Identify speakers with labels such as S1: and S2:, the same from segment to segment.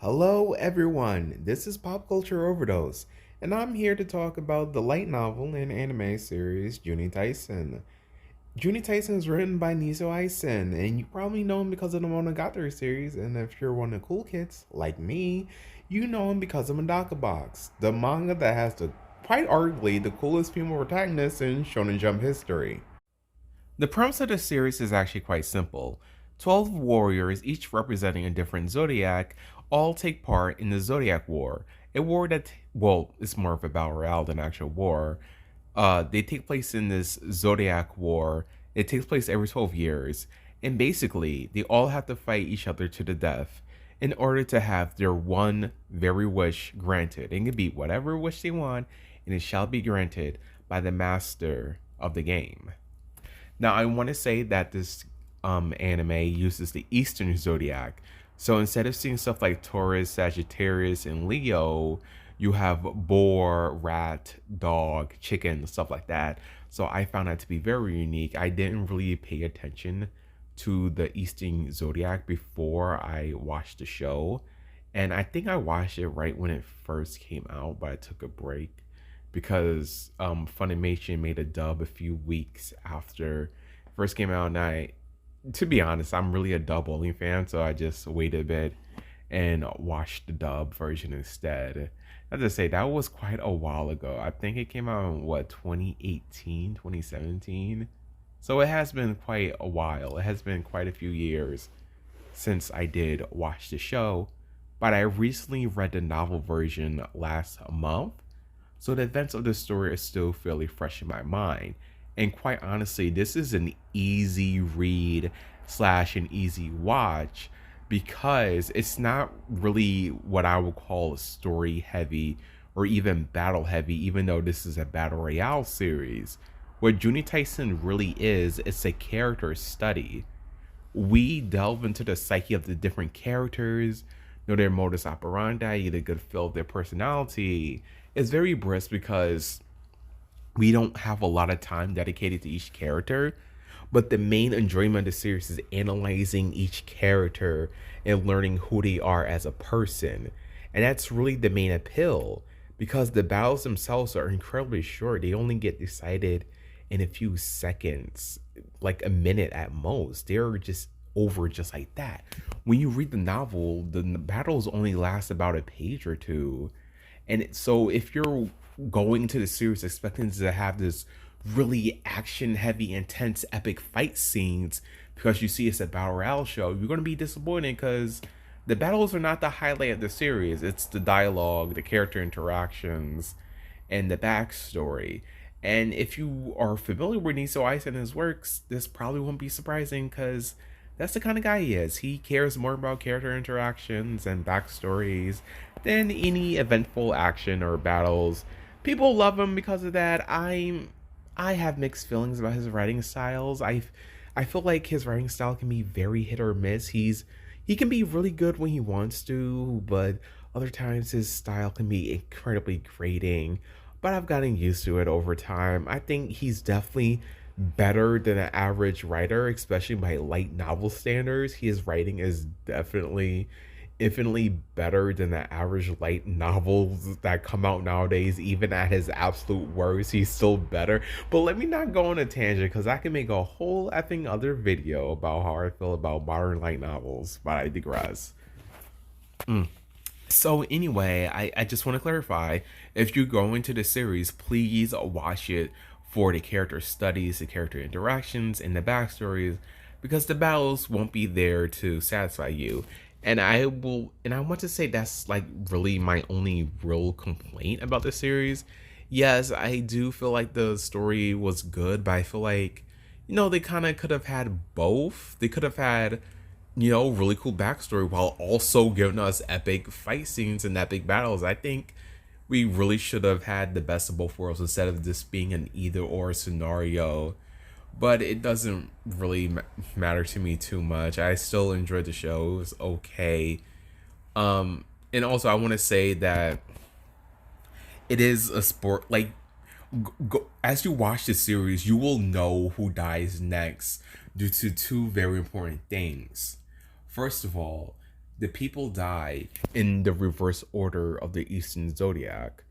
S1: Hello, everyone. This is Pop Culture Overdose, and I'm here to talk about the light novel and anime series Juni Taisen. Juni Taisen is written by Niso Eisen, and you probably know him because of the Monogatari series. And if you're one of the cool kids like me, you know him because of Medaka Box, the manga that has quite arguably the coolest female protagonist in Shonen Jump history. The premise of the series is actually quite simple. 12 warriors, each representing a different zodiac, all take part in the Zodiac War. A war that, well, it's more of a battle royale than actual war. They take place in this Zodiac War. It takes place every 12 years. And basically, they all have to fight each other to the death in order to have their one very wish granted. It can be whatever wish they want, and it shall be granted by the master of the game. Now, I want to say that this anime uses the Eastern zodiac. So instead of seeing stuff like Taurus, Sagittarius, and Leo, you have boar, rat, dog, chicken, stuff like that. So I found that to be very unique. I didn't really pay attention to the Eastern zodiac before I watched the show. And I think I watched it right when it first came out, but I took a break because Funimation made a dub a few weeks after it first came out. And to be honest, I'm really a dub only fan, so I just waited a bit and watched the dub version instead. As I say, that was quite a while ago. I think it came out in 2018, 2017. So it has been quite a while. It has been quite a few years since I did watch the show, but I recently read the novel version last month, so the events of the story are still fairly fresh in my mind. And quite honestly, this is an easy read slash an easy watch because it's not really what I would call story heavy or even battle heavy, even though this is a battle royale series. What Juni Taisen really is, it's a character study. We delve into the psyche of the different characters, know their modus operandi, get a good feel of their personality. It's very brisk because we don't have a lot of time dedicated to each character, but the main enjoyment of the series is analyzing each character and learning who they are as a person. And that's really the main appeal because the battles themselves are incredibly short. They only get decided in a few seconds, like a minute at most. They're just over just like that. When you read the novel, the battles only last about a page or two. So if you're going to the series expecting to have this really action heavy, intense, epic fight scenes because you see it's a battle royale show, you're going to be disappointed because the battles are not the highlight of the series. It's the dialogue, the character interactions, and the backstory. And if you are familiar with Niso Ice and his works, this probably won't be surprising because that's the kind of guy he is. He cares more about character interactions and backstories than any eventful action or battles. People love him because of that. I have mixed feelings about his writing styles. I feel like his writing style can be very hit or miss. He can be really good when he wants to, but other times his style can be incredibly grating. But I've gotten used to it over time. I think he's definitely better than an average writer, especially by light novel standards. His writing is definitely infinitely better than the average light novels that come out nowadays. Even at his absolute worst, he's still better. But let me not go on a tangent because I can make a whole effing other video about how I feel about modern light novels, but I digress. So anyway, I just want to clarify, if you go into the series, please watch it for the character studies, the character interactions, and the backstories, because the battles won't be there to satisfy you. And I want to say that's like really my only real complaint about the series. Yes, I do feel like the story was good, but I feel like, they kind of could have had both. They could have had, really cool backstory while also giving us epic fight scenes and epic battles. I think we really should have had the best of both worlds instead of this being an either or scenario. But it doesn't really matter to me too much. I still enjoyed the show. It was okay. And also I want to say that it is a sport. Like, as you watch the series, you will know who dies next due to two very important things. First of all, the people die in the reverse order of the Eastern Zodiac,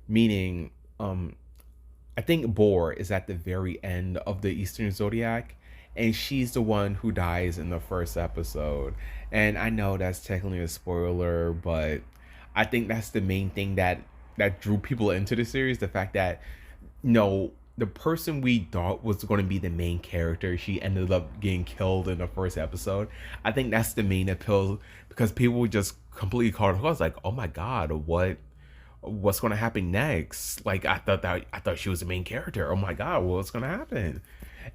S1: meaning I think Boar is at the very end of the Eastern Zodiac, and she's the one who dies in the first episode. And I know that's technically a spoiler, but I think that's the main thing that drew people into the series. The fact that the person we thought was going to be the main character, she ended up getting killed in the first episode. I think that's the main appeal because people just completely caught it. I was like, oh my god, what's going to happen next? Like I thought she was the main character. Oh my god, what's going to happen?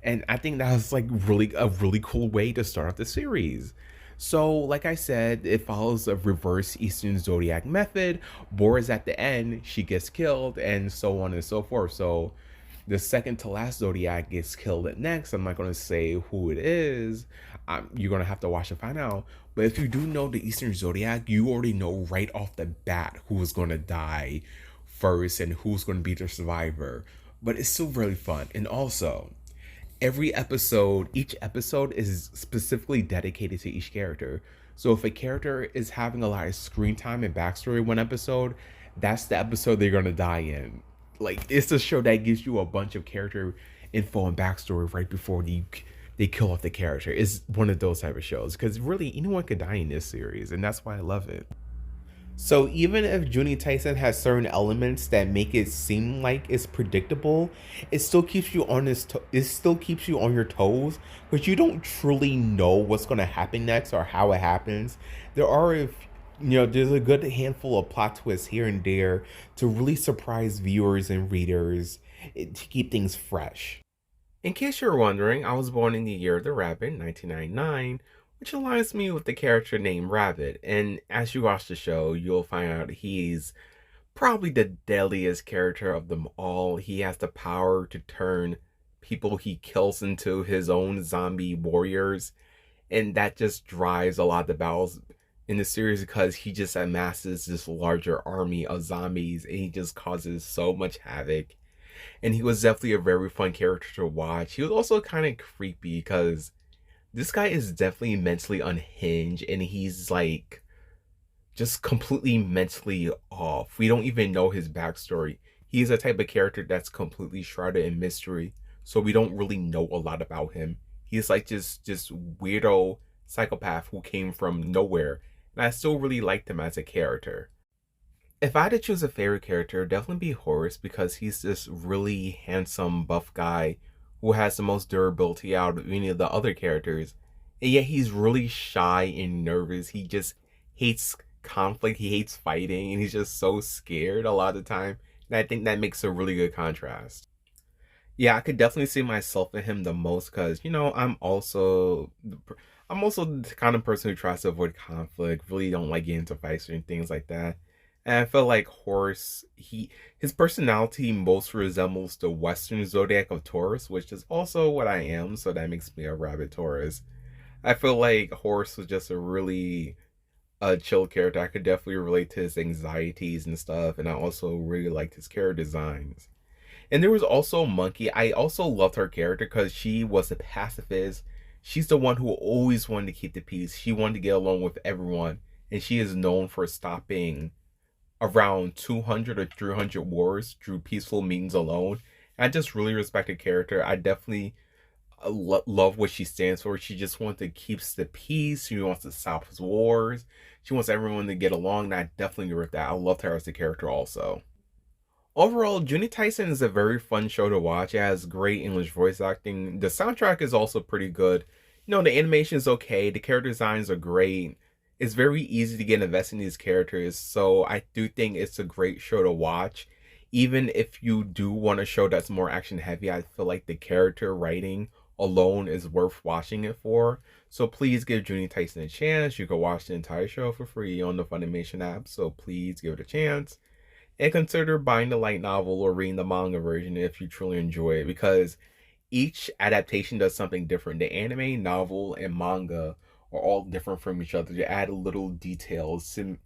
S1: And I think that was like really a really cool way to start off the series. So, like I said, it follows a reverse Eastern Zodiac method. Boris at the end, she gets killed, and so on and so forth. So, the second to last Zodiac gets killed at next. I'm not going to say who it is. You're going to have to watch and find out. But if you do know the Eastern Zodiac, you already know right off the bat who is going to die first and who's going to be the survivor. But it's still really fun. And also, each episode is specifically dedicated to each character. So if a character is having a lot of screen time and backstory one episode, that's the episode they're gonna die in. Like it's a show that gives you a bunch of character info and backstory right before they kill off the character. It's one of those type of shows because really anyone could die in this series, and that's why I love it. So even if Juni Taisen has certain elements that make it seem like it's predictable, it still keeps you on it still keeps you on your toes because you don't truly know what's going to happen next or how it happens. There are if there's a good handful of plot twists here and there to really surprise viewers and readers to keep things fresh. In case you're wondering, I was born in the year of the rabbit, 1999, which aligns me with the character named Rabbit. And as you watch the show, you'll find out he's probably the deadliest character of them all. He has the power to turn people he kills into his own zombie warriors. And that just drives a lot of the battles in the series because he just amasses this larger army of zombies and he just causes so much havoc. And he was definitely a very fun character to watch. He was also kind of creepy because this guy is definitely mentally unhinged and he's like just completely mentally off. We don't even know his backstory. He's a type of character that's completely shrouded in mystery, so we don't really know a lot about him. He's like just weirdo psychopath who came from nowhere, and I still really liked him as a character. If I had to choose a favorite character, it'd definitely be Horace because he's this really handsome, buff guy who has the most durability out of any of the other characters. And yet he's really shy and nervous. He just hates conflict, he hates fighting, and he's just so scared a lot of the time. And I think that makes a really good contrast. Yeah, I could definitely see myself in him the most because I'm also the kind of person who tries to avoid conflict. Really don't like getting into fights and things like that. And I feel like Horse, his personality most resembles the Western zodiac of Taurus, which is also what I am. So that makes me a rabbit Taurus. I feel like Horse was just a really chill character. I could definitely relate to his anxieties and stuff, and I also really liked his character designs. And there was also Monkey. I also loved her character because she was a pacifist. She's the one who always wanted to keep the peace. She wanted to get along with everyone. And she is known for stopping around 200 or 300 wars through peaceful means alone. And I just really respect her character. I definitely love what she stands for. She just wants to keep the peace. She wants to stop wars. She wants everyone to get along. And I definitely agree with that. I loved her as a character also. Overall, Juni Taisen is a very fun show to watch. It has great English voice acting. The soundtrack is also pretty good. The animation is okay. The character designs are great. It's very easy to get invested in these characters. So I do think it's a great show to watch. Even if you do want a show that's more action heavy, I feel like the character writing alone is worth watching it for. So please give Juni Taisen a chance. You can watch the entire show for free on the Funimation app. So please give it a chance. And consider buying the light novel or reading the manga version if you truly enjoy it, because each adaptation does something different. The anime, novel, and manga are all different from each other. To add little details to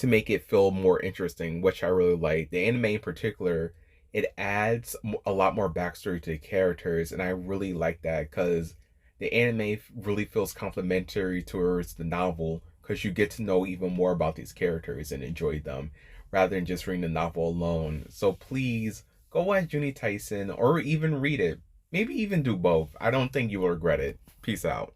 S1: make it feel more interesting, which I really like. The anime in particular, it adds a lot more backstory to the characters, and I really like that because the anime really feels complementary towards the novel, because you get to know even more about these characters and enjoy them rather than just reading the novel alone. So please go watch Juni Taisen or even read it. Maybe even do both. I don't think you will regret it. Peace out.